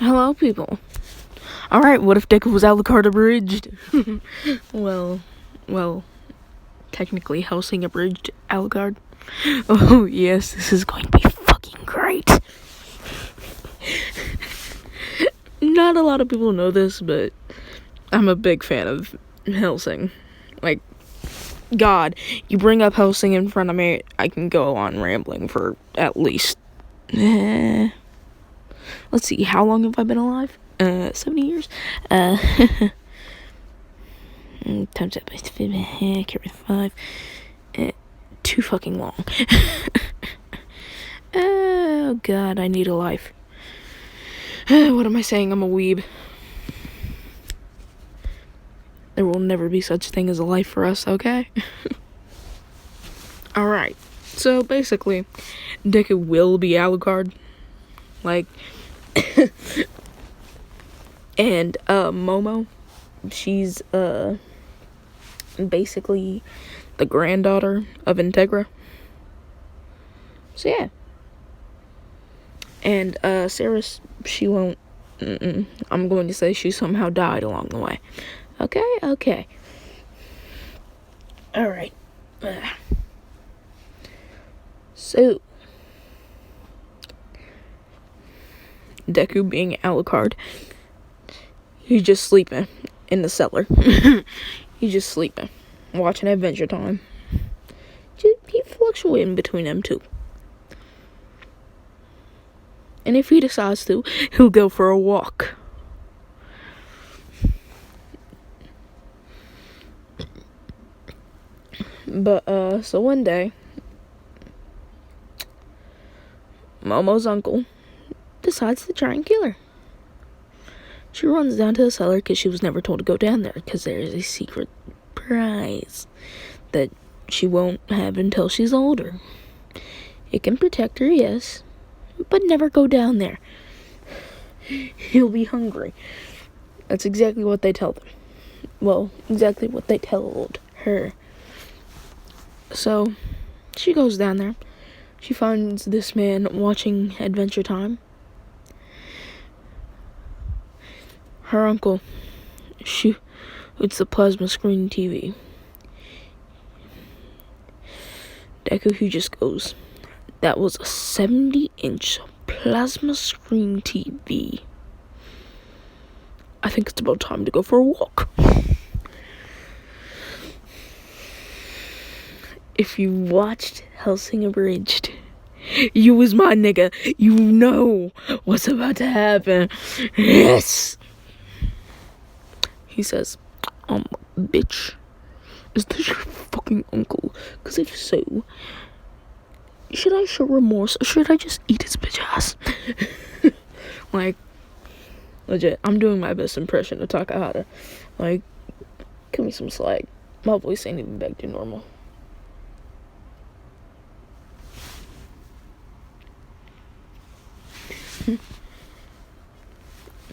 Hello, people. Alright, what if deku was alucard abridged? well, technically housing abridged alucard. Oh, yes, this is going to be fucking great. Not a lot of people know this, but I'm a big fan of Hellsing. Like, God, you bring up Hellsing in front of me, I can go on rambling for at least... let's see, how long have I been alive? 70 years? Times that by 5, too fucking long. Oh god, I need a life. What am I saying? I'm a weeb. There will never be such thing as a life for us, okay? Alright, so basically, deku will be alucard. Like, and, Momo, she's, basically the granddaughter of Integra. So, yeah. And, Saris, she won't, I'm going to say she somehow died along the way. Okay. Alright. So, deku being alucard, he's just sleeping in the cellar. He's just sleeping, watching Adventure Time. He fluctuating between them two. And if he decides to, he'll go for a walk. But, so one day, Momo's uncle decides to try and kill her. She runs down to the cellar because she was never told to go down there because there is a secret prize that she won't have until she's older. It can protect her, yes, but never go down there. He'll be hungry. That's exactly what they tell them. Well, exactly what they told her. So, she goes down there. She finds this man watching Adventure Time. Her uncle it's the plasma screen TV. Deku, who just goes, that was a 70-inch plasma screen TV. I think it's about time to go for a walk. If you watched Hellsing Abridged, you was my nigga. You know what's about to happen. Yes! He says, bitch, is this your fucking uncle? Because if so, should I show remorse or should I just eat his bitch ass? Like, legit, I'm doing my best impression of Takahata. Like, give me some slack. My voice ain't even back to normal.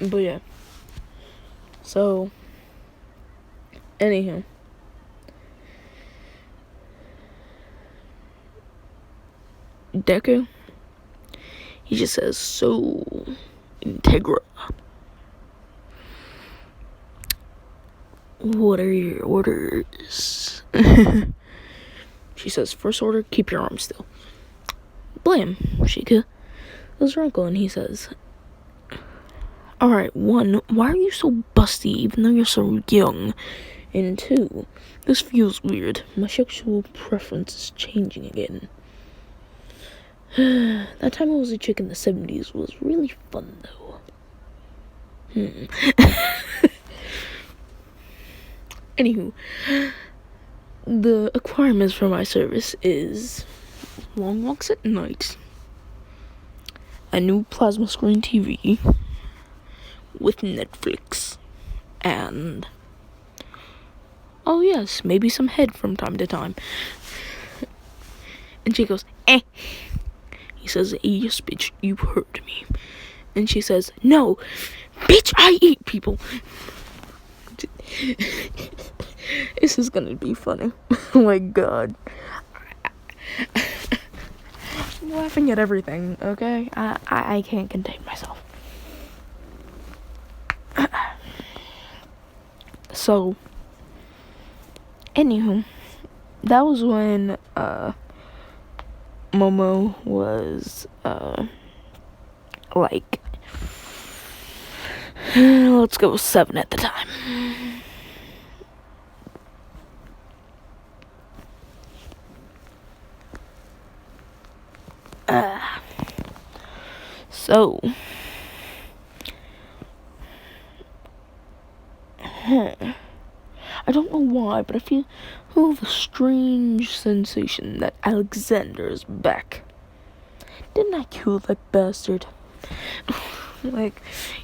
But yeah. So, anywho. Deku, he just says, so, Integra, what are your orders? She says, first order, keep your arms still. Blam, Sheikah. Goes her uncle, and he says, alright, 1, why are you so busty even though you're so young? And 2, this feels weird. My sexual preference is changing again. That time I was a chick in the 70s was really fun, though. Anywho, the requirements for my service is long walks at night, a new plasma screen TV with Netflix, and oh yes, maybe some head from time to time. And she goes, eh. He says, yes, bitch, you heard me. And she says, no, bitch, I eat people. This is gonna be funny. Oh my god. I'm laughing at everything, okay? I can't contain myself. So, anywho, that was when Momo was like, let's go with 7 at the time. So, I don't know why, but I feel the strange sensation that Alexander is back. Didn't I kill that bastard? Like,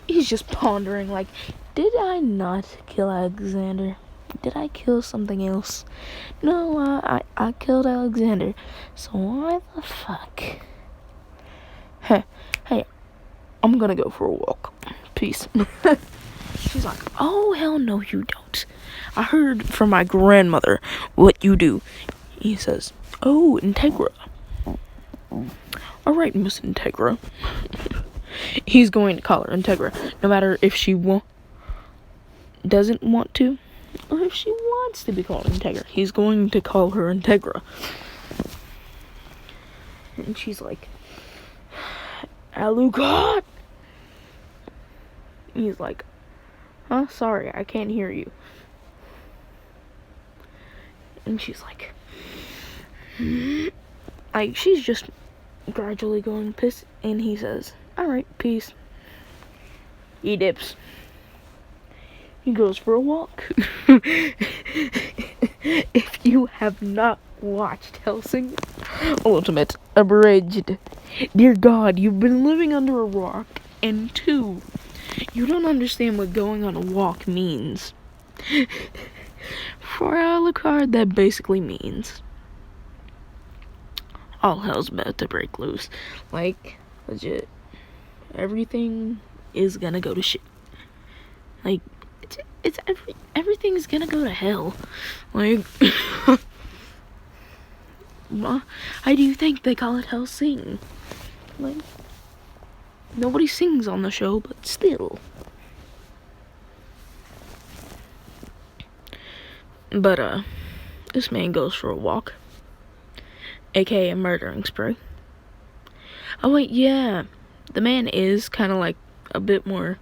he's just pondering, like, did I not kill Alexander? Did I kill something else? No, I killed Alexander. So why the fuck? Hey, I'm gonna go for a walk. Peace. She's like, oh, hell no, you don't. I heard from my grandmother what you do. He says, oh, Integra. Alright, Miss Integra. He's going to call her Integra, no matter if she doesn't want to, or if she wants to be called Integra. He's going to call her Integra. And she's like, alucard. He's like, huh? Sorry, I can't hear you. And she's like, she's just gradually going piss. And he says, alright, peace. He dips. He goes for a walk. If you have not watched Hellsing Ultimate Abridged, dear God, you've been living under a rock. And 2, you don't understand what going on a walk means. For alucard, that basically means all hell's about to break loose. Like, legit, everything is gonna go to shit. Like, everything's gonna go to hell. Like, how do you think they call it Hellsing? Like, nobody sings on the show, but still. But, this man goes for a walk, aka a murdering spree. Oh wait, yeah, the man is kind of like a bit more,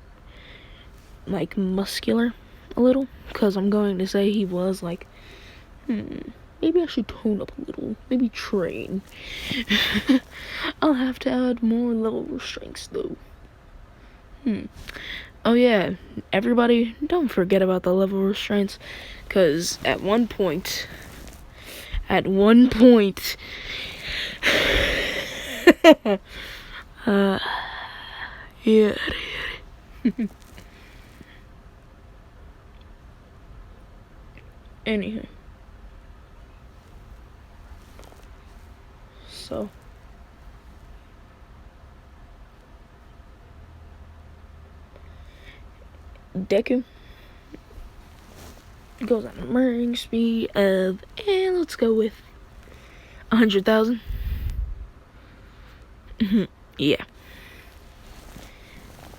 like, muscular, a little, because I'm going to say he was like, maybe I should tone up a little, maybe train. I'll have to add more level restraints, though. Oh yeah, everybody, don't forget about the level restraints, because at one point, yeah. Anywho. So. Deku goes on a murdering spree of, let's go with 100,000. Yeah.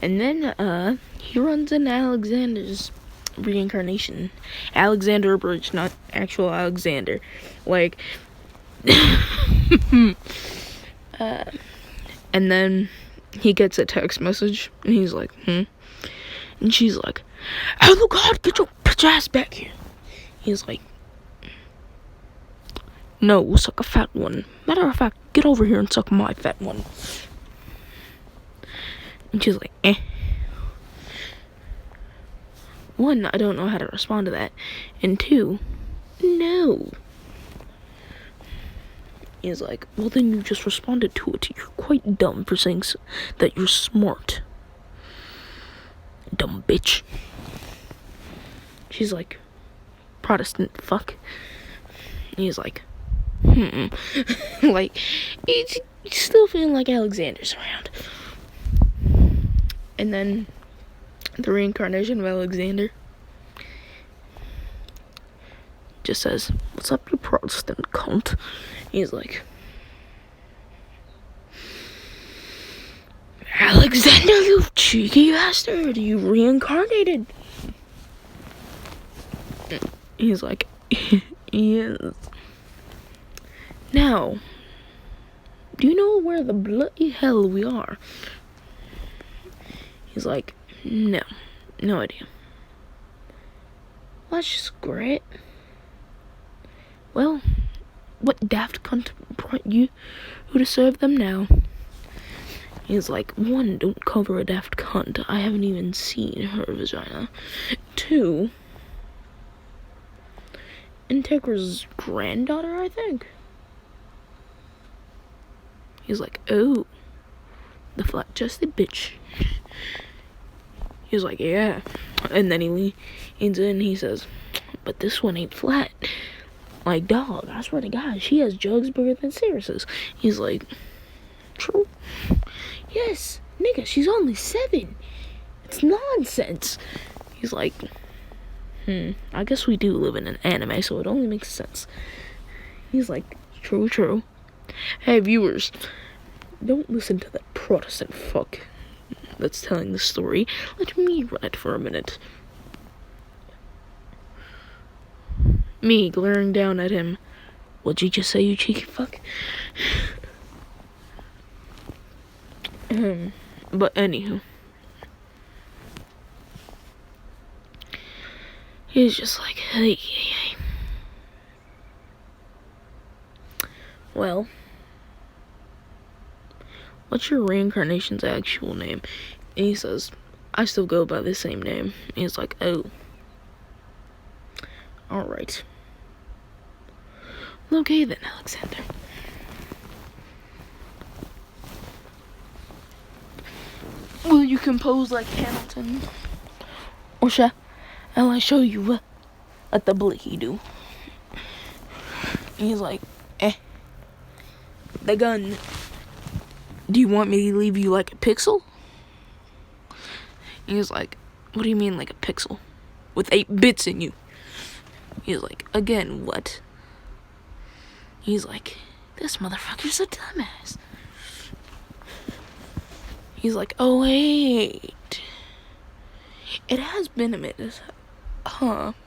And then, he runs into Alexander's reincarnation. Alexander Abridged, not actual Alexander. Like, and then he gets a text message, and he's like, And she's like, oh God, get your bitch ass back here. He's like, no, we'll suck a fat one. Matter of fact, get over here and suck my fat one. And she's like, 1, I don't know how to respond to that. And 2, no. He's like, well then you just responded to it. You're quite dumb for saying that you're smart. Dumb bitch. She's like, Protestant fuck. And he's like, like, he's still feeling like Alexander's around. And then the reincarnation of Alexander just says, what's up, you Protestant cunt? He's like, Alexander, you cheeky bastard, you reincarnated. He's like, yes. Now, do you know where the bloody hell we are? He's like, no idea. Well, that's just great. Well, what daft cunt brought you who to serve them now? He's like, 1, don't cover a daft cunt. I haven't even seen her vagina. 2, Integra's granddaughter, I think. He's like, oh, the flat-chested bitch. He's like, yeah. And then he leans in and he says, but this one ain't flat. Like, dog, I swear to God, she has jugs bigger than Sirius's. He's like, true. Yes, nigga, she's only 7. It's nonsense. He's like, I guess we do live in an anime, so it only makes sense. He's like, true. Hey, viewers, don't listen to that Protestant fuck that's telling the story. Let me run it for a minute. Me glaring down at him. What'd you just say, you cheeky fuck? But anywho. He's just like, hey. Well, what's your reincarnation's actual name? And he says, I still go by the same name. And he's like, oh. Alright. Okay then, Alexander. Will you compose like Hamilton? Or shall I show you what the blicky do? And he's like, the gun. Do you want me to leave you like a pixel? And he's like, what do you mean like a pixel? With 8 bits in you. He's like, again, what? He's like, this motherfucker's a dumbass. He's like, oh wait. It has been a minute.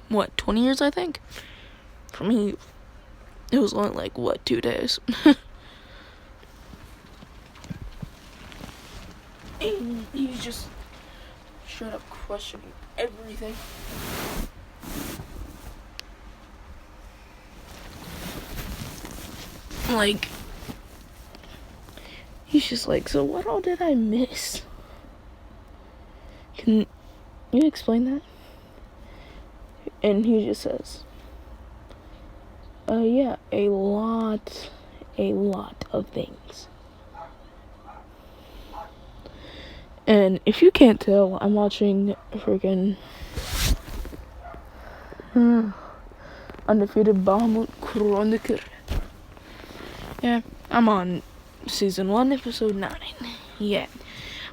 What, 20 years, I think? For me, it was only like, 2 days? And he's just straight up questioning everything. Like, he's just like, so what all did I miss? Can you explain that? And he just says, yeah, a lot of things. And if you can't tell, I'm watching freaking Undefeated Bahamut Chronicle. Yeah, I'm on season 1, episode 9. Yeah,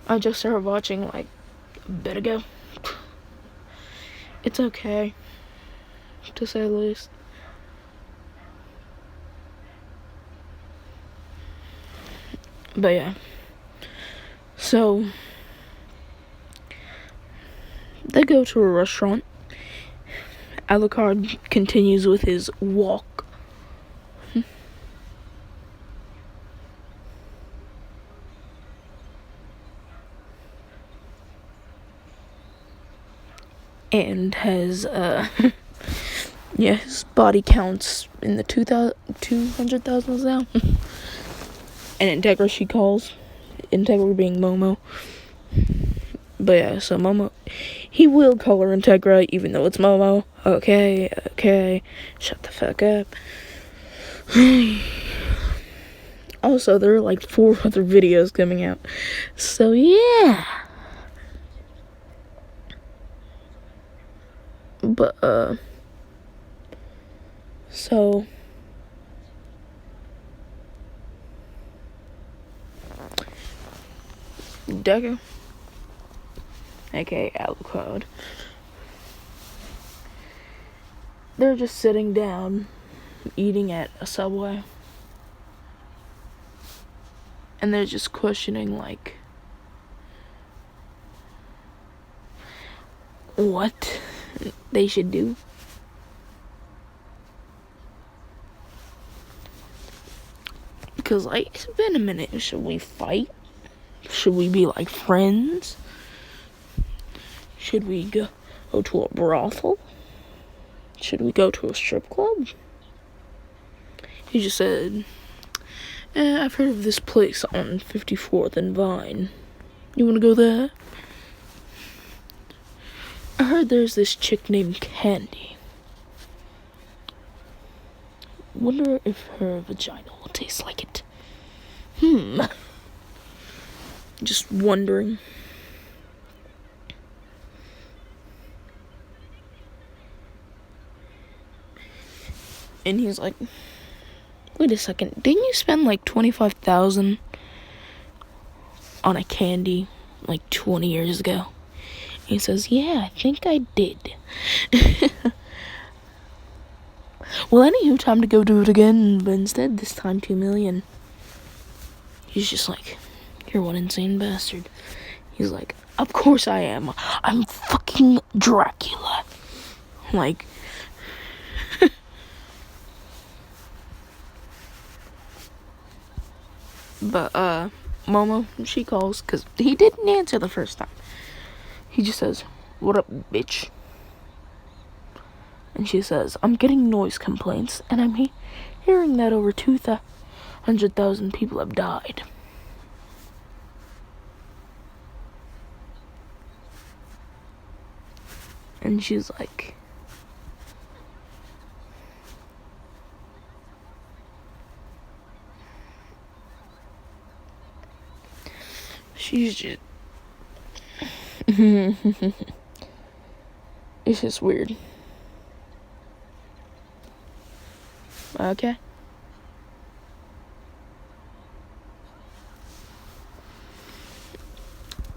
I just started watching like a bit ago. It's okay, to say the least. But yeah, so they go to a restaurant. Alucard continues with his walk. And has, his body counts in the 200,000s now. And Integra she calls. Integra being Momo. But yeah, so Momo, he will call her Integra even though it's Momo. Okay, shut the fuck up. Also, there are like 4 other videos coming out. So yeah. But, so, deku, aka Alucard, they're just sitting down, eating at a Subway, and they're just questioning, like, what they should do. Cause like, it's been a minute. Should we fight? Should we be like friends? Should we go to a brothel? Should we go to a strip club? He just said, I've heard of this place on 54th and Vine. You wanna go there? I heard there's this chick named Candy. Wonder if her vagina will taste like it. Just wondering. And he's like, wait a second, didn't you spend like $25,000 on a candy like 20 years ago? He says, yeah, I think I did. Well, anywho, time to go do it again, but instead, this time $2 million. He's just like, you're one insane bastard. He's like, of course I am. I'm fucking Dracula. Like, but, Momo, she calls, because he didn't answer the first time. He just says, what up, bitch? And she says, I'm getting noise complaints, and I'm hearing that over 200,000 people have died. And she's like, she's just, it's just weird. Okay.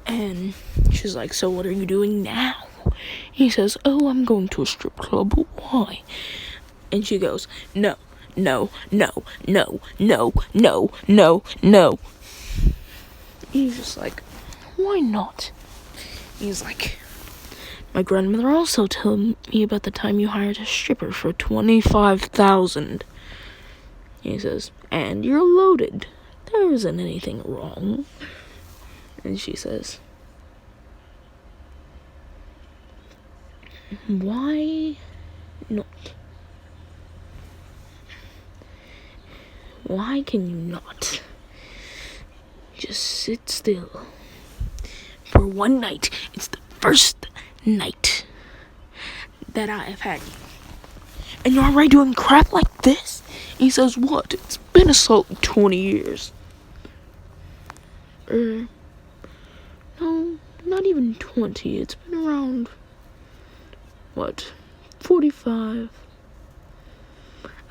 And she's like, so what are you doing now? He says, oh, I'm going to a strip club. Why? And she goes, no. He's just like, why not? He's like, my grandmother also told me about the time you hired a stripper for $25,000. He says, and you're loaded. There isn't anything wrong. And she says, why not? Why can you not just sit still for one night? It's the first night that I have had you, and you're already doing crap like this? He says, what? It's been a solid 20 years. No, not even 20. It's been around, 45,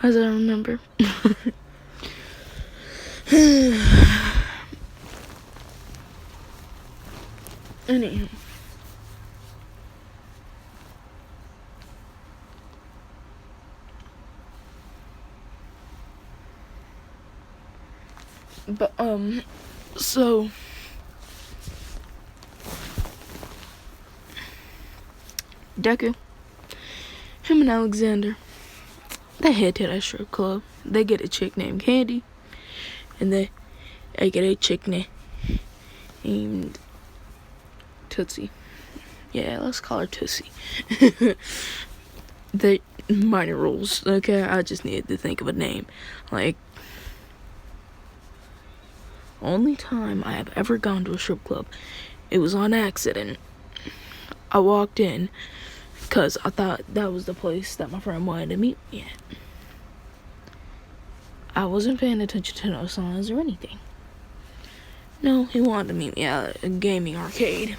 as I remember. Anyhow. But, so, Deku, him and Alexander, they head to that strip club. They get a chick named Candy, and they get a chick named Tootsie. Yeah, let's call her Tootsie. They minor rules, okay? I just needed to think of a name. Like, only time I have ever gone to a strip club, it was on accident. I walked in because I thought that was the place that my friend wanted to meet me at. I wasn't paying attention to no signs or anything. No, he wanted to meet me at a gaming arcade.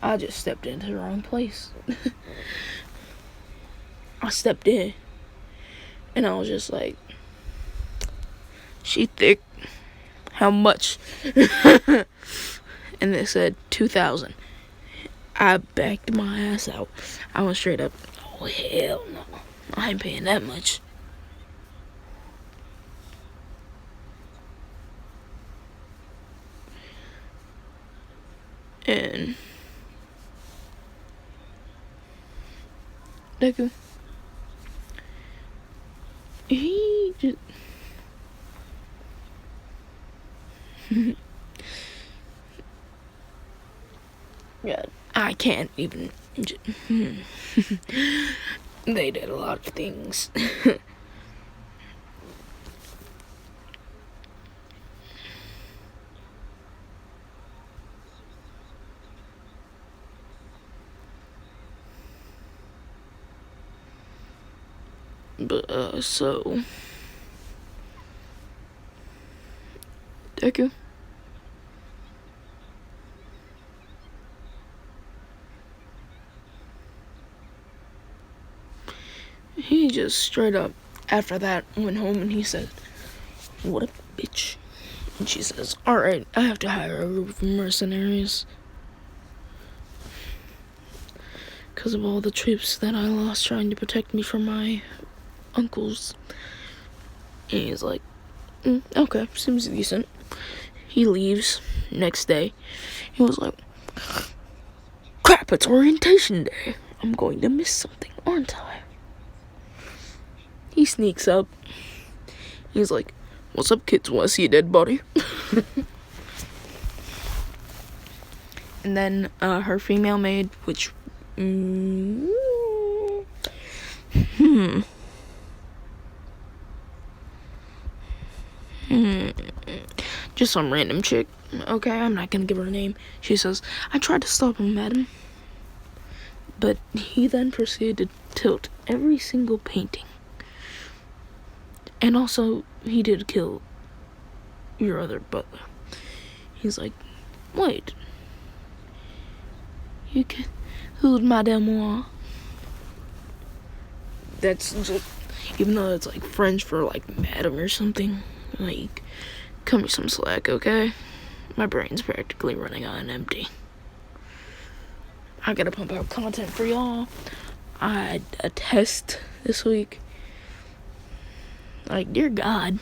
I just stepped into the wrong place. I stepped in, and I was just like, she thick. How much? And they said 2,000. I backed my ass out. I went straight up, oh hell no, I ain't paying that much. And Deku, he just, Yeah, I can't even. They did a lot of things. But, so. Deku. He just straight up, after that, went home and he said, "What a bitch." And she says, "Alright, I have to hire a group of mercenaries. Because of all the troops that I lost trying to protect me from my uncles." And he's like, "Okay, seems decent." He leaves. Next day, he was like, "Crap, it's orientation day. I'm going to miss something, aren't I?" He sneaks up. He's like, "What's up, kids? Want to see a dead body?" And then her female maid, which just some random chick. Okay, I'm not gonna give her a name. She says, "I tried to stop him, madam." But he then proceeded to tilt every single painting. And also, he did kill your other butler. He's like, "Wait. You killed Madame Moi?" That's just, even though it's like French for like madam or something, like, cut me some slack, okay? My brain's practically running on empty. I gotta pump out content for y'all. I had a test this week. Like, dear God.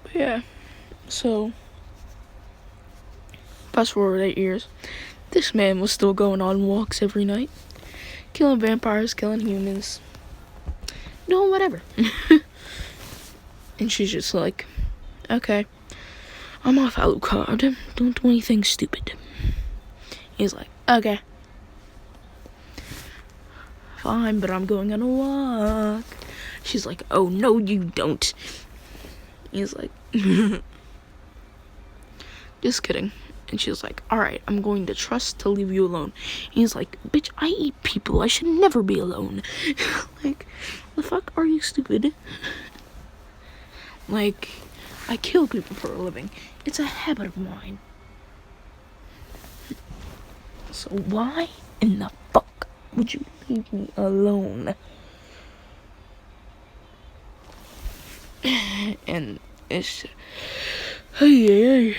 But yeah, so fast forward 8 years. This man was still going on walks every night, killing vampires, killing humans, doing whatever. And she's just like, "Okay, I'm off alucard. Don't do anything stupid." He's like, "Okay, fine, but I'm going on a walk." She's like, "Oh, no, you don't." He's like, "Just kidding." And she's like, "Alright, I'm going to trust to leave you alone." And he's like, "Bitch, I eat people. I should never be alone." Like, the fuck are you, stupid? Like, I kill people for a living. It's a habit of mine. So why in the fuck would you leave me alone? And it's, hey.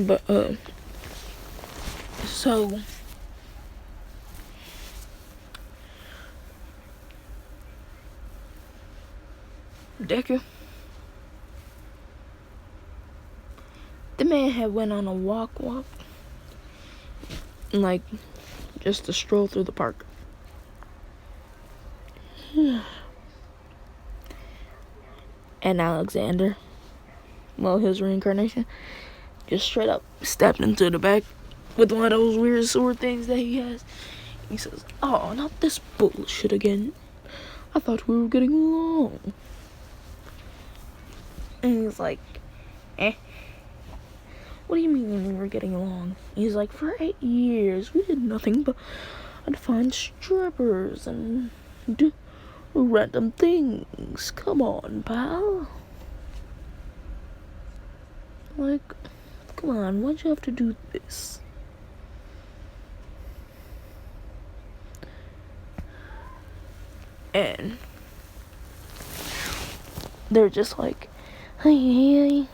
But so Deku, the man had went on a walk, like just a stroll through the park. And Alexander, well, his reincarnation, just straight up stepped into the back with one of those weird sword things that he has. He says, "Oh, not this bullshit again. I thought we were getting along." And he's like, "What do you mean we were getting along?" He's like, "For 8 years, we did nothing but find strippers and do random things. Come on, pal. Like, come on, why'd you have to do this?" And they're just like, "Hey."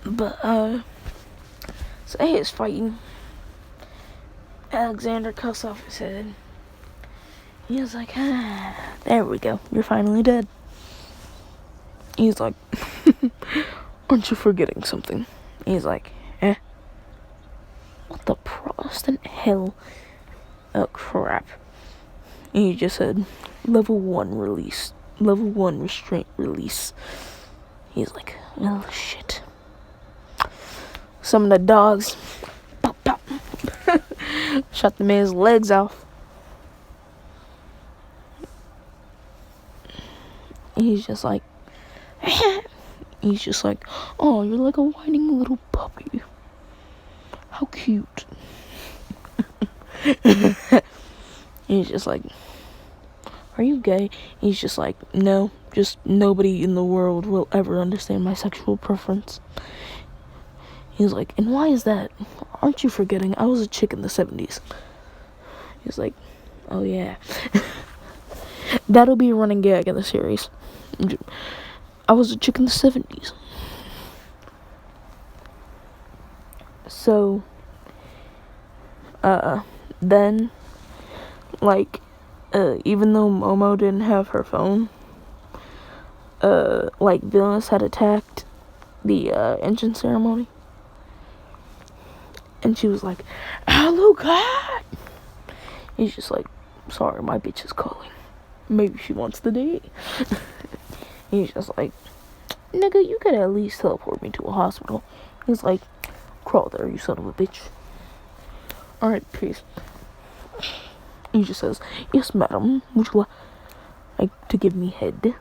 But So they is fighting. Alexander cuts off his head. He was like, there we go. You're finally dead. He's like, aren't you forgetting something? He's like, what the Protestant hell? Oh, crap. And he just said, level 1 release. Level 1 restraint release. He's like, well, shit. Some of the dogs, pop, pop, shot the man's legs off. He's just like, oh, you're like a whining little puppy. How cute. He's just like, are you gay? He's just like, no, just nobody in the world will ever understand my sexual preference. He's like, and why is that? Aren't you forgetting I was a chick in the 70s? He's like, oh yeah. That'll be a running gag in the series. I was a chick in the 70s. So, then, like, even though Momo didn't have her phone, like, villains had attacked the, engine ceremony. And she was like, alucard! He's just like, sorry, my bitch is calling. Maybe she wants the date. He's just like, nigga, you could at least teleport me to a hospital. He's like, crawl there, you son of a bitch. Alright, peace. He just says, yes, madam, would you like to give me head?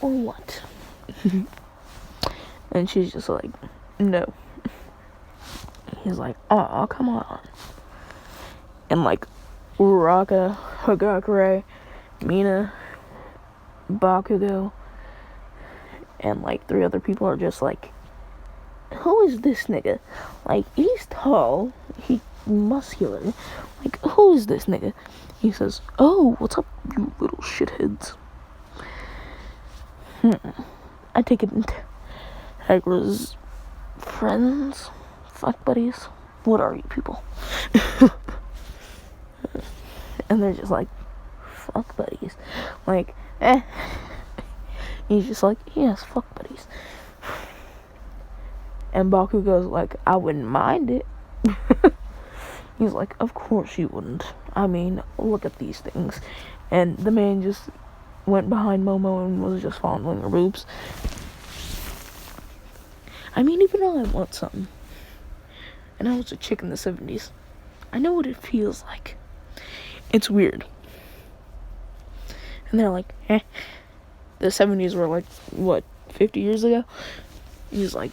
Or what? And she's just like, no. He's like, oh, come on. And like, Uraka, Hagakure, Mina, Bakugo, and like 3 other people are just like, who is this nigga? Like, he's tall, he's muscular. Like, who is this nigga? He says, oh, what's up, you little shitheads? I take it Integra's friends, fuck buddies. What are you people? And they're just like, fuck buddies. Like, He's just like, yes, fuck buddies. And Bakugo's like, I wouldn't mind it. He's like, of course you wouldn't. I mean, look at these things. And the man just went behind Momo and was just fondling her boobs. I mean, even though I want something, and I was a chick in the 70s, I know what it feels like. It's weird. And they're like, the 70s were like, what, 50 years ago? He's like,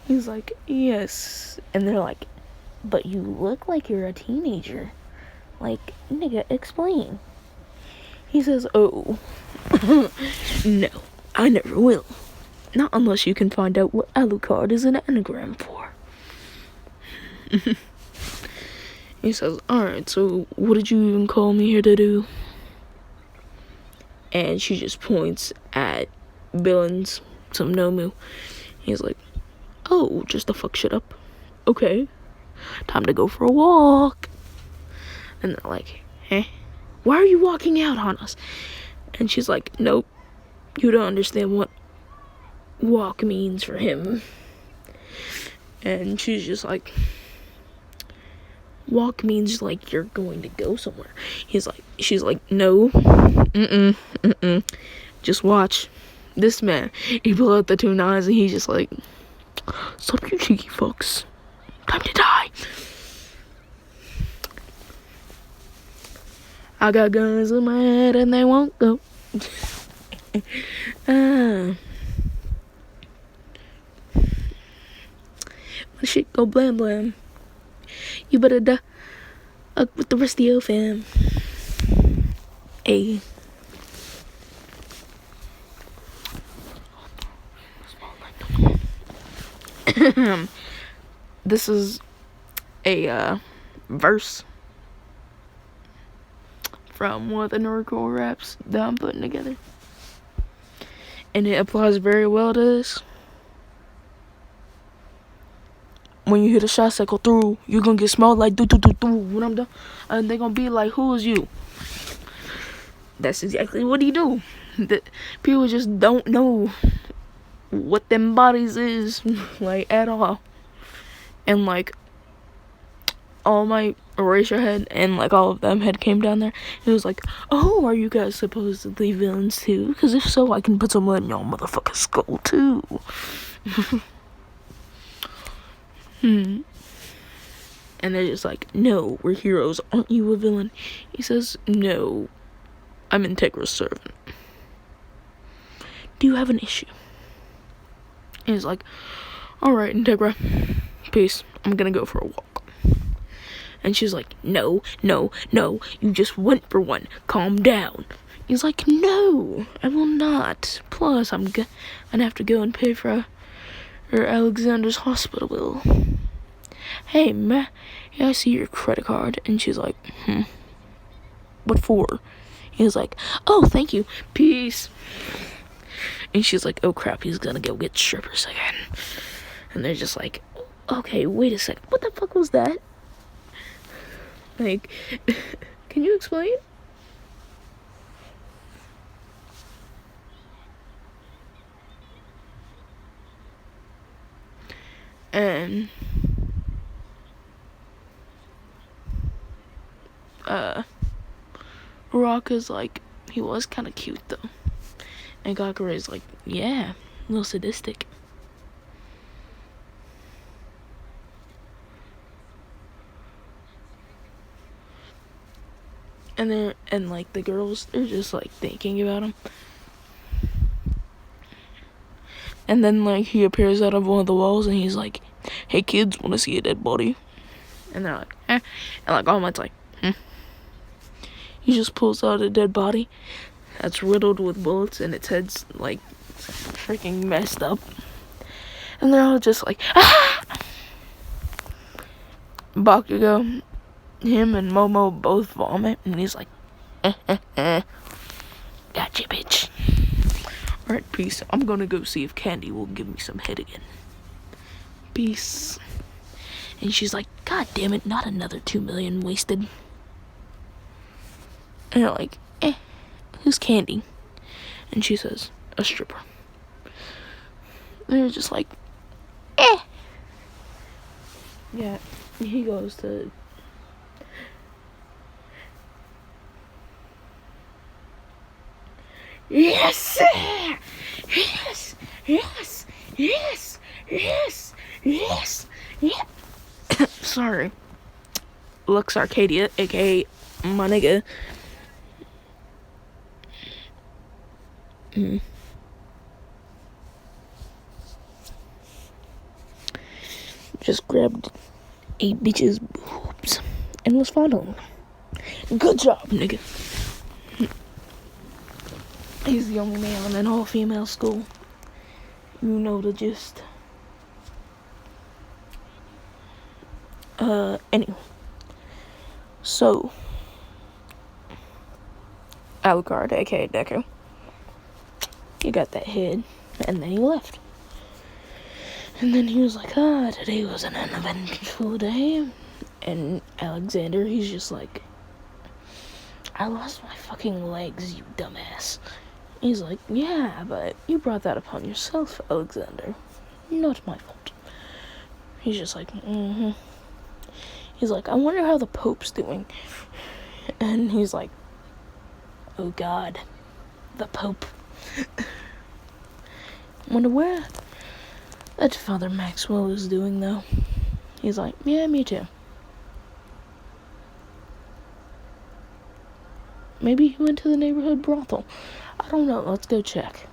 He's like, yes. And they're like, but you look like you're a teenager. Like, nigga, explain. He says, oh, no, I never will. Not unless you can find out what alucard is an anagram for. He says, alright, so what did you even call me here to do? And she just points at Billings, some Nomu. He's like, oh, just to fuck shit up. Okay, time to go for a walk. And they're like, why are you walking out on us? And she's like, nope, you don't understand what walk means for him. And she's just like, walk means like you're going to go somewhere. She's like, no, just watch this man. He pulled out the 2 knives and he's just like, stop you cheeky fucks, time to die. I got guns in my head and they won't go. When shit go blam blam, you better die with the rest of your fam. Ayy. This is a verse from one of the Naruto raps that I'm putting together. and it applies very well to this. When you hit a shot cycle through, you're gonna get smelled like do when I'm done, and they're gonna be like, "Who is you?" That's exactly what he do. The people just don't know what them bodies is like at all, and like all my erasure head and like all of them had came down there. It was like, "Oh, are you guys supposedly villains too? Because if so, I can put some lead in your motherfucking skull too." And they're just like, "No, we're heroes. Aren't you a villain?" He says, "No, I'm Integra's servant. Do you have an issue?" And he's like, "Alright, Integra. Peace. I'm gonna go for a walk." And she's like, no, you just went for one. Calm down." He's like, "No, I will not. Plus, I'm gonna have to go and pay for Alexander's hospital bill. Hey, ma, I see your credit card." And she's like, "What for?" He's like, "Oh, thank you. Peace." And she's like, "Oh crap, he's gonna go get strippers again." And they're just like, "Okay, wait a second. What the fuck was that? Like, can you explain?" And Rock is like, he was kind of cute though. And Gakure is like, yeah, a little sadistic. And like the girls, they're just like thinking about him. And then like he appears out of one of the walls and he's like, "Hey kids, wanna see a dead body?" And they're like, "Eh." And like all Might's like, He just pulls out a dead body that's riddled with bullets and its head's like freaking messed up. And they're all just like, "Ah!" Bakugo, him and Momo both vomit, and he's like, "Gotcha, bitch. Alright, peace. I'm gonna go see if Candy will give me some head again. Peace." And she's like, "God damn it, not another 2 million wasted." And they're like, "Who's Candy?" And she says, "A stripper." They're just like, Yeah, he goes to... Yes! Yes! Yes! Yes! Yes! Yes! Yeah. Sorry. Lux Arcadia, aka my nigga. Just grabbed a bitch's boobs and was following. Good job, nigga. He's the only male in an all-female school. You know the gist. Anyway. So, Alucard, aka Deku, he got that head, and then he left. And then he was like, today was an uneventful day. And Alexander, he's just like, "I lost my fucking legs, you dumbass." He's like, "Yeah, but you brought that upon yourself, Alexander. Not my fault." He's just like, He's like, "I wonder how the Pope's doing." And he's like, "Oh God, the Pope. Wonder where that Father Maxwell is doing, though." He's like, "Yeah, me too. Maybe he went to the neighborhood brothel. I don't know. Let's go check."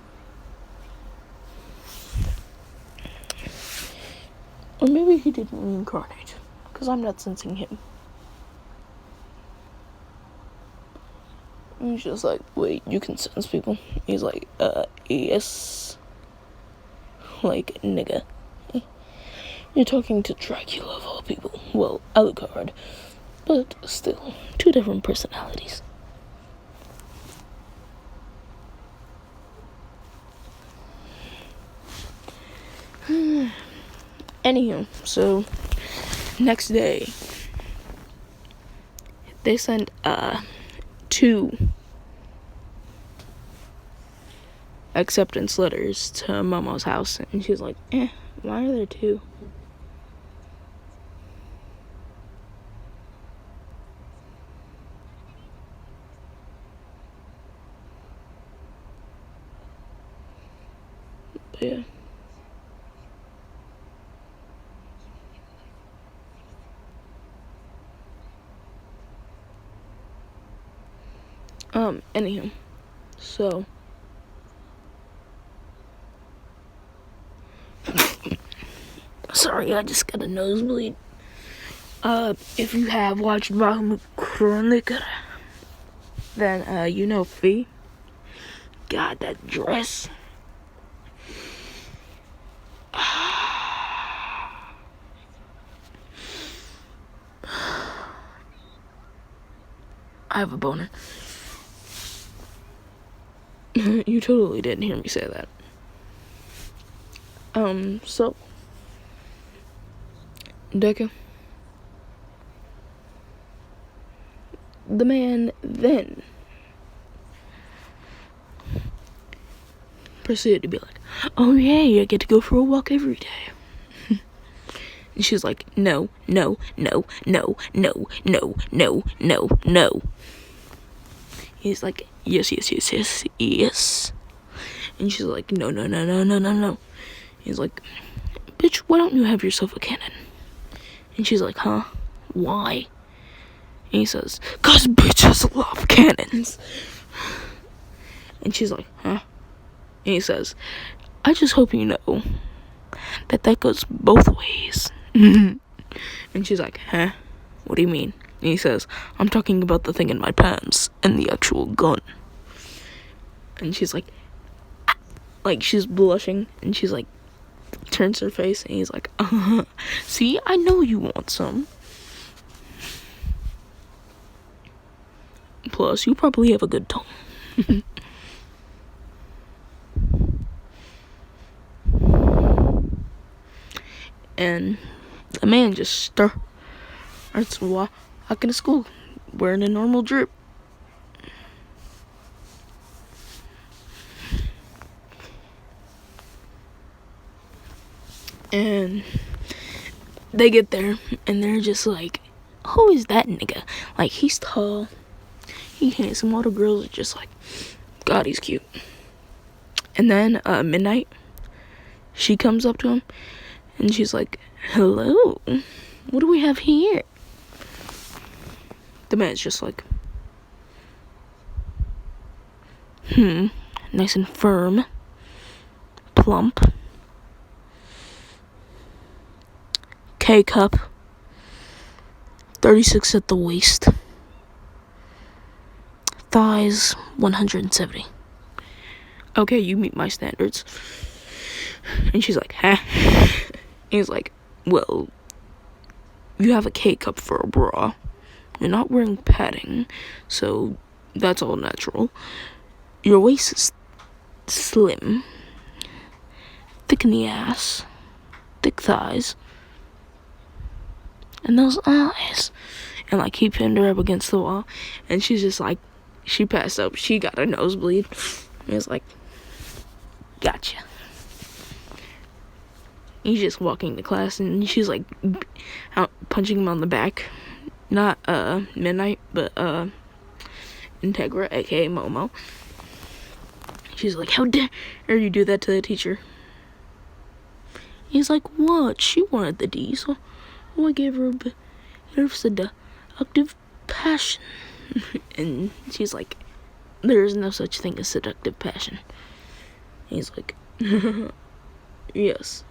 Or maybe he didn't reincarnate, because I'm not sensing him. He's just like, "Wait, you can sense people?" He's like, yes. Like, nigga. You're talking to Dracula of all people. Well, Alucard. But still, 2 different personalities. Anywho, so next day they sent 2 acceptance letters to Momo's house, and she's like, why are there 2? But yeah. Anywho, so sorry, I just got a nosebleed. If you have watched Bahamut Chronica, then you know Fee. God, that dress. I have a boner. You totally didn't hear me say that. So Deku, the man then proceeded to be like, oh yeah, I get to go for a walk every day. And she's like, no. He's like, yes. And she's like, no. He's like, bitch, why don't you have yourself a cannon? And she's like, huh? Why? And he says, 'cause bitches love cannons. And she's like, huh? And he says, I just hope you know that goes both ways. And she's like, huh? What do you mean? And he says, I'm talking about the thing in my pants and the actual gun. And she's like she's blushing, and she's like, turns her face, and he's like, see, I know you want some. Plus, you probably have a good tongue. And the man just starts walking to school wearing a normal drip. And they get there, and they're just like, who is that nigga? Like, he's tall, he's handsome, all the girls are just like, God, he's cute. And then midnight, she comes up to him, and she's like, hello, what do we have here? The man's just like, nice and firm, plump, K-cup, 36 at the waist, thighs 170. Okay, you meet my standards. And she's like, huh? And he's like, well, you have a K-cup for a bra. You're not wearing padding, so that's all natural. Your waist is slim, thick in the ass, thick thighs, and those eyes. And like, he pinned her up against the wall, and she's just like, she passed up, she got a nosebleed. And he's like, gotcha. He's just walking to class, and she's like out punching him on the back. Not Midnight, but Integra, aka Momo. She's like, how dare you do that to the teacher? He's like, what? She wanted the D, so I gave her a bit of seductive passion. And she's like, there is no such thing as seductive passion. He's like, yes.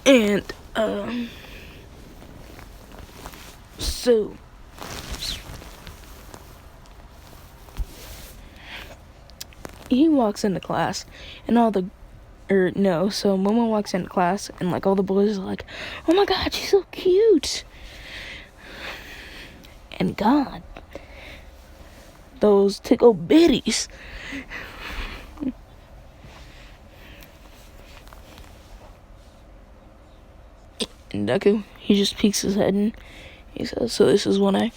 And so he walks into class, and so Momo walks into class, and like all the boys are like, oh my god, she's so cute. And God, those tickle bitties. And Deku, he just peeks his head in. He says, so this is one eye.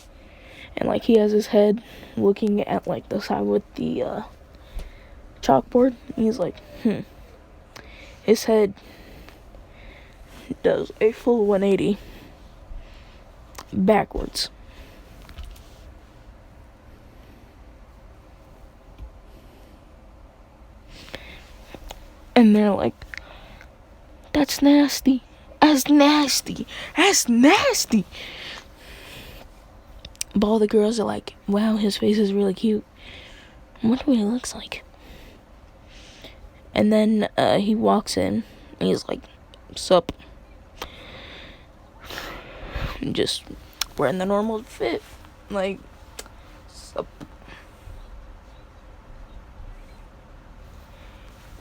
And, like, he has his head looking at, like, the side with the, chalkboard. And he's like, His head does a full 180 backwards. And they're like, that's nasty. That's nasty. That's nasty. But all the girls are like, wow, his face is really cute. I wonder what he looks like. And then he walks in and he's like, sup. Just wearing the normal fit. Like, sup.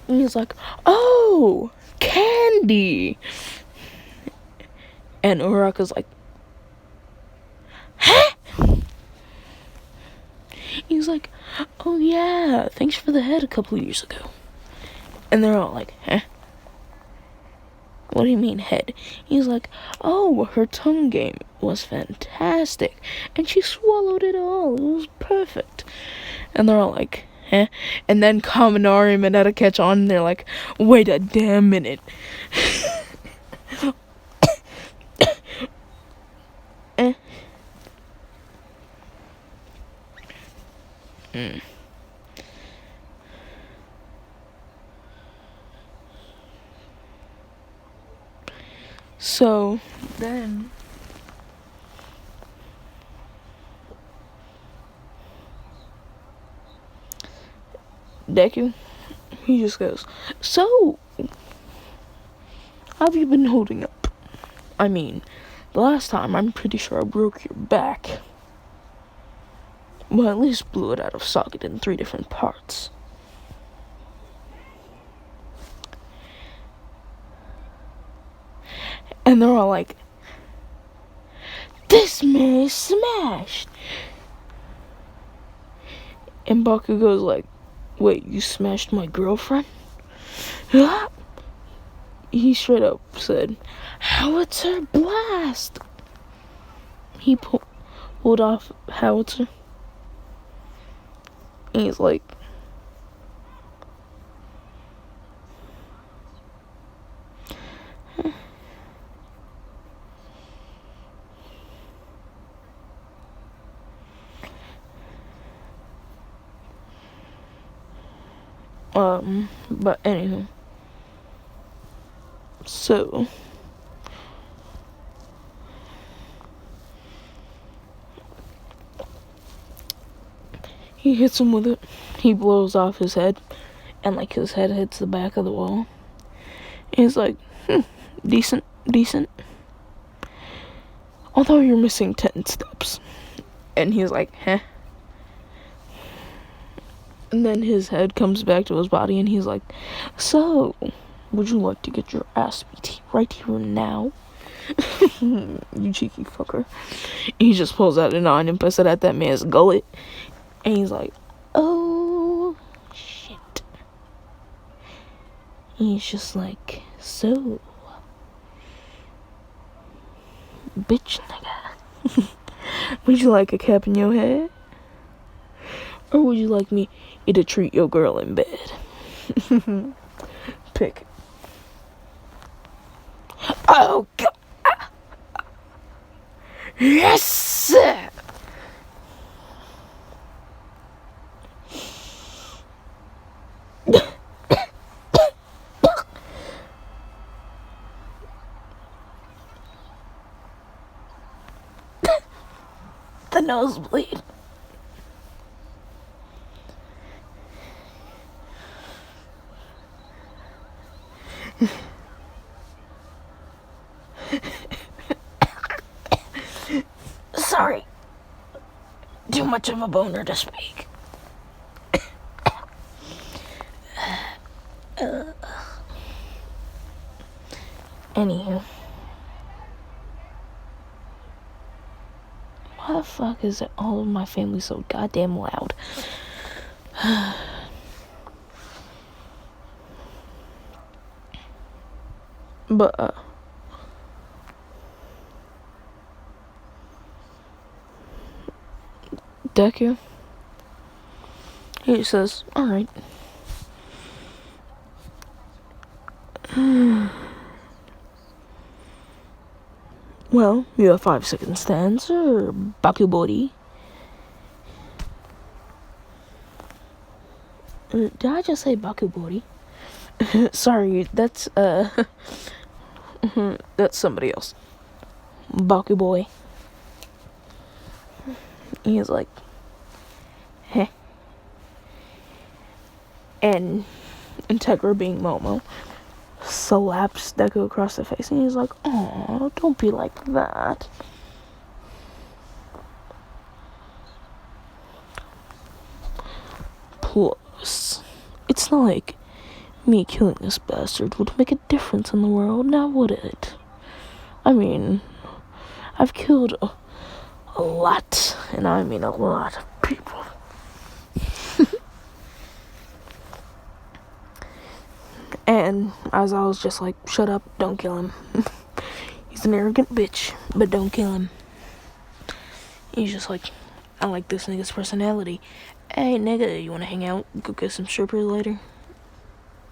And he's like, oh, candy. And Uraraka's like, huh? He's like, oh yeah, thanks for the head a couple of years ago. And they're all like, huh? What do you mean head? He's like, oh, her tongue game was fantastic. And she swallowed it all. It was perfect. And they're all like, huh? And then Kaminari and Mineta catch on and they're like, wait a damn minute. So then Deku, he just goes, so how have you been holding up? I mean, the last time I'm pretty sure I broke your back. Well, at least blew it out of socket in 3 different parts. And they're all like, this man is smashed. And Baku goes like, wait, you smashed my girlfriend? He straight up said, howitzer blast. He pulled off howitzer. And he's like, but anywho. So he hits him with it. He blows off his head. And like his head hits the back of the wall. And he's like, decent. Although you're missing 10 steps. And he's like, huh? And then his head comes back to his body and he's like, so, would you like to get your ass beat right here and now? You cheeky fucker. And he just pulls out a 9 and puts it at that man's gullet. And he's like, oh, shit. And he's just like, so, bitch nigga. Would you like a cap in your head? Or would you like me to treat your girl in bed? Pick. Oh, God. Yes! The nosebleed. Sorry. Too much of a boner to speak. Anywho. Why the fuck is it all of my family so goddamn loud? But, Deku, he says, alright. Well, you have 5 seconds to answer, Bakubori. Did I just say Bakubori? Sorry, that's, that's somebody else. Bakuboy. He's like, heh. And Integra, being Momo, slaps Deku across the face, and he's like, "Aw, don't be like that." Plus, it's not like me killing this bastard would make a difference in the world, now would it? I mean, I've killed a lot, and I mean a lot of people. And as I was just like, shut up, don't kill him. He's an arrogant bitch, but don't kill him. He's just like, I like this nigga's personality. Hey nigga, you wanna hang out, go get some strippers later?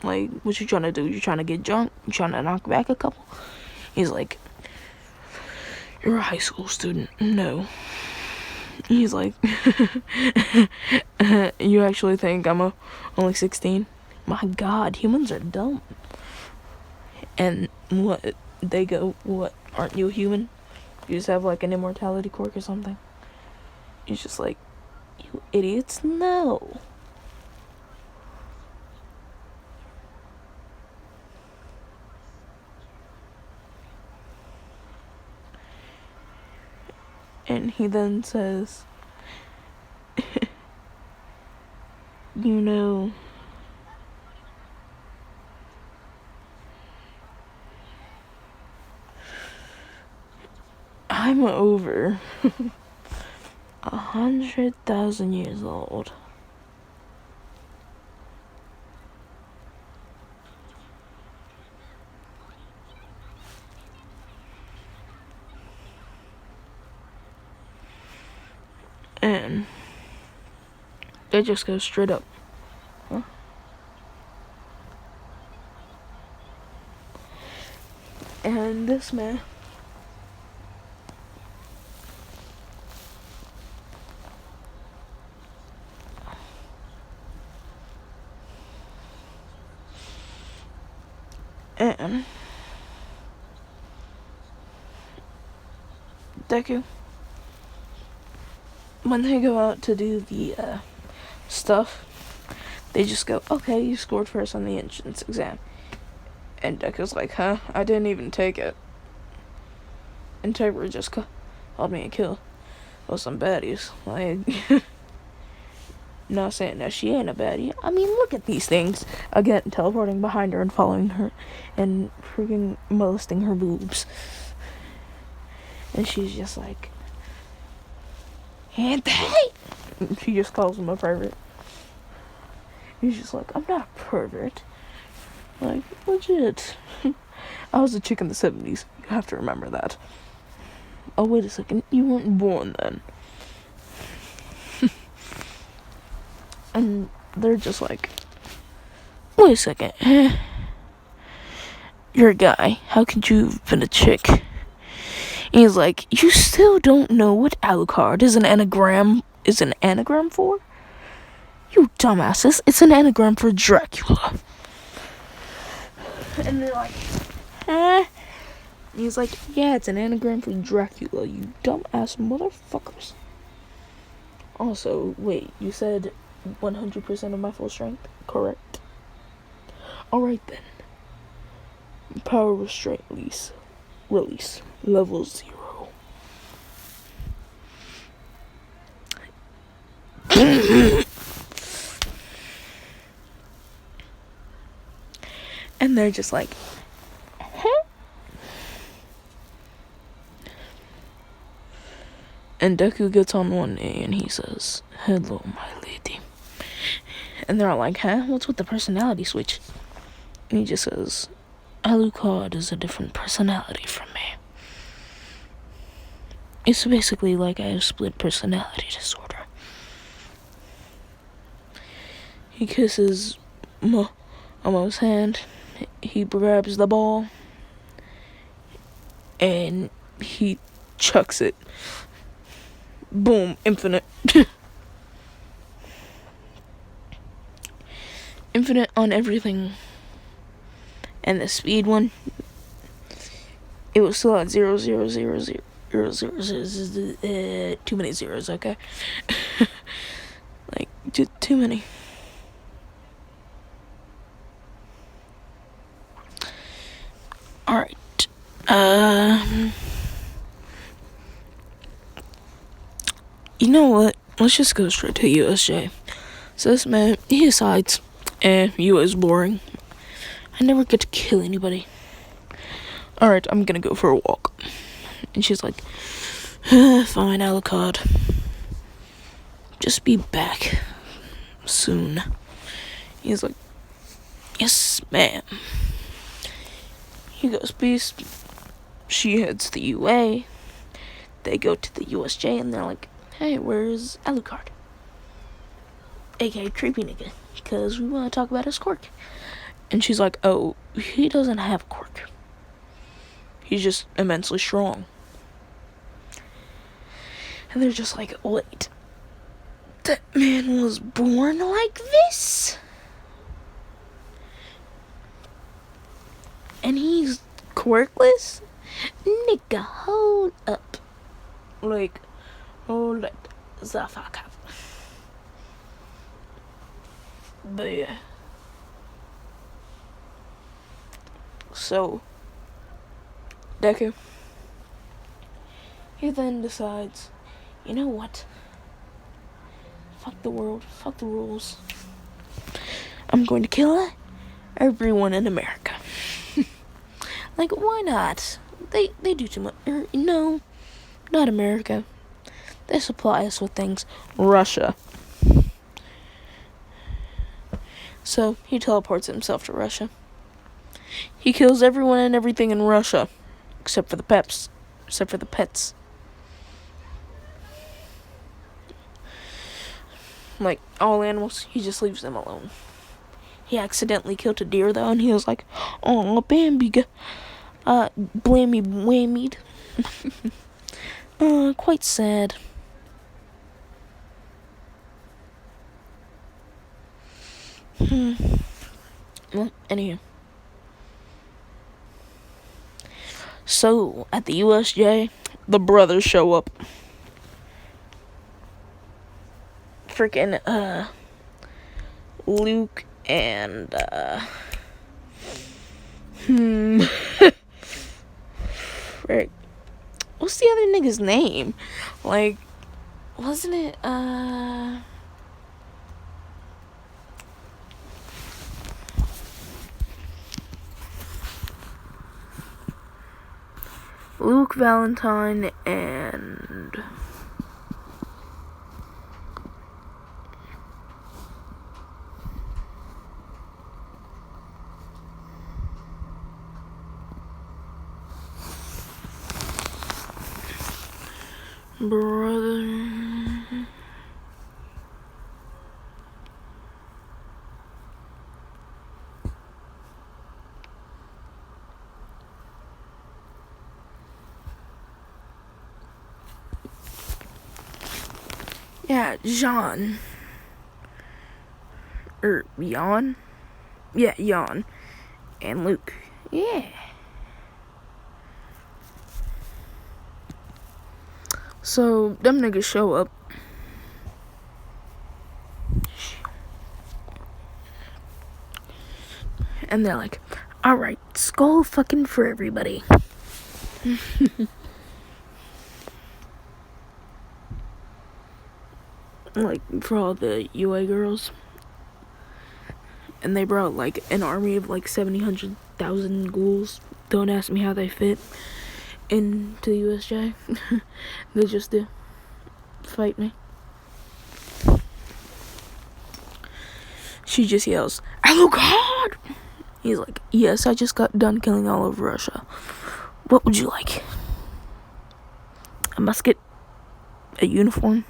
Like, what you trying to do? You trying to get drunk? You trying to knock back a couple? He's like, you're a high school student. No. He's like, you actually think I'm only 16? My god, humans are dumb. And what? They go, what? Aren't you a human? You just have like an immortality quirk or something? He's just like, you idiots, no. And he then says, you know, I'm over 100,000 years old. And they just go straight up. Huh? And this man and Deku, when they go out to do the stuff, they just go, okay, you scored first on the entrance exam. And Deku's like, huh? I didn't even take it. And Tabor just called me a kill with some baddies. Like, not saying that she ain't a baddie. I mean, look at these things. Again, teleporting behind her and following her and freaking molesting her boobs. And she's just like, and she just calls him a pervert. He's just like, I'm not a pervert. Like, legit. I was a chick in the 70s. You have to remember that. Oh, wait a second. You weren't born then. And they're just like, wait a second. You're a guy. How could you have been a chick? And he's like, you still don't know what alucard is an anagram for? You dumbasses. It's an anagram for Dracula. And they're like, huh? And he's like, yeah, it's an anagram for Dracula, you dumbass motherfuckers. Also, wait, you said 100% of my full strength? Correct. Alright then. Power restraint release. Level 0. And they're just like, huh? And Deku gets on one knee and he says, "Hello, my lady." And they're all like, "Huh? What's with the personality switch?" And he just says, "Alucard is a different personality from me. It's basically like I have split personality disorder." He kisses Momo's hand. He grabs the ball. And he chucks it. Boom, infinite. Infinite on everything. And the speed one, it was still at 0, 0, 0, 0, 0, 0, 0, too many zeros, okay? Like, just too many. Alright. You know what? Let's just go straight to USJ. So this man, he decides, US is boring. I never get to kill anybody. Alright, I'm gonna go for a walk. And she's like, "Fine, Alucard. Just be back soon." He's like, "Yes, ma'am." He goes, "Peace." She heads to the UA. They go to the USJ and they're like, "Hey, where's Alucard? AKA creepy nigga, because we want to talk about his quirk." And she's like, "Oh, he doesn't have a quirk. He's just immensely strong." And they're just like, "Wait, that man was born like this? And he's quirkless? Nigga, hold up. Like, hold up the fuck up." But yeah. So, Deku, he then decides, you know what? Fuck the world, fuck the rules. I'm going to kill everyone in America. Like, why not? They do too much. No, not America. They supply us with things. Russia. So, he teleports himself to Russia. He kills everyone and everything in Russia. Except for the pets. Except for the pets. Like, all animals, he just leaves them alone. He accidentally killed a deer, though, and he was like, "Oh, Bambi blammy whammied." Quite sad. Well, anywho. So, at the USJ, the brothers show up. Freaking, Luke and, frick. What's the other nigga's name? Like, wasn't it, Luke Valentine and brother. Yeah, Jean. Jan? Yeah, Jan. And Luke. Yeah. So, them niggas show up. And they're like, "Alright, skull fucking for everybody." Like, for all the UA girls. And they brought, like, an army of, like, 700,000 ghouls. Don't ask me how they fit into the USJ. They just do. fight me. She just yells, "Alucard!" He's like, "Yes, I just got done killing all of Russia. What would you like? A musket? A uniform?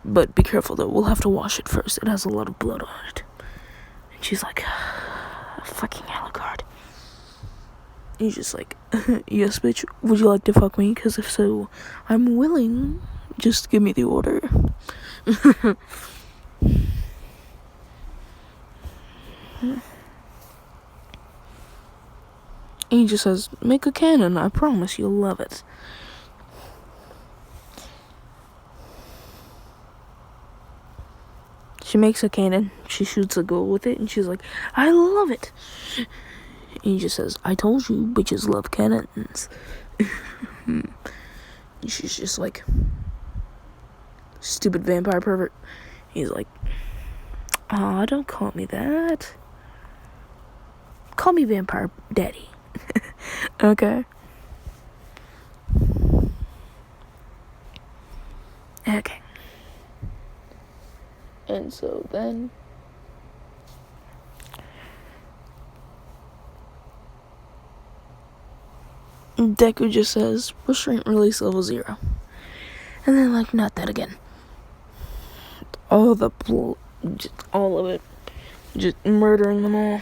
But be careful though, we'll have to wash it first. It has a lot of blood on it." And she's like, "Fucking Alucard." He's just like, "Yes, bitch, would you like to fuck me? Because if so, I'm willing. Just give me the order." He just says, "Make a cannon, I promise you'll love it." She makes a cannon, she shoots a goal with it, and she's like, "I love it." And he just says, "I told you, bitches love cannons." And she's just like, "Stupid vampire pervert." He's like, "Aw, don't call me that. Call me Vampire Daddy." Okay. Okay. And so then Deku just says, "Restraint release level 0. And then, like, not that again. All the just all of it. Just murdering them all.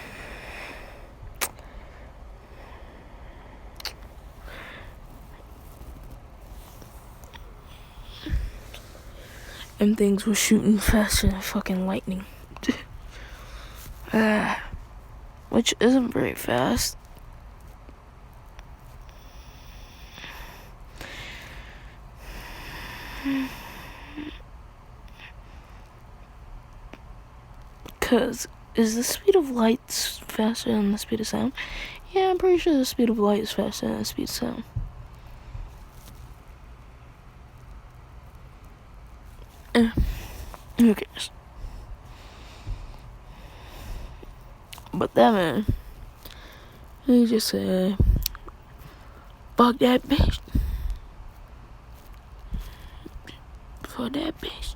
And things were shooting faster than fucking lightning. Which isn't very fast. Because, is the speed of light faster than the speed of sound? Yeah, I'm pretty sure the speed of light is faster than the speed of sound. Who cares? But that man, he just said, "Fuck that bitch. Fuck that bitch."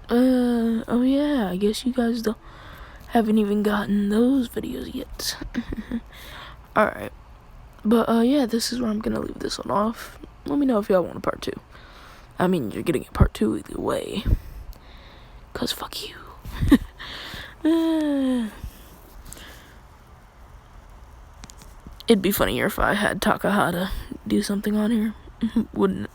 Oh yeah, I guess you guys haven't even gotten those videos yet. Alright. But, yeah, this is where I'm gonna leave this one off. Let me know if y'all want a part 2. I mean, you're getting a part 2 either way. 'Cause fuck you. It'd be funnier if I had Takahata do something on here. Wouldn't it?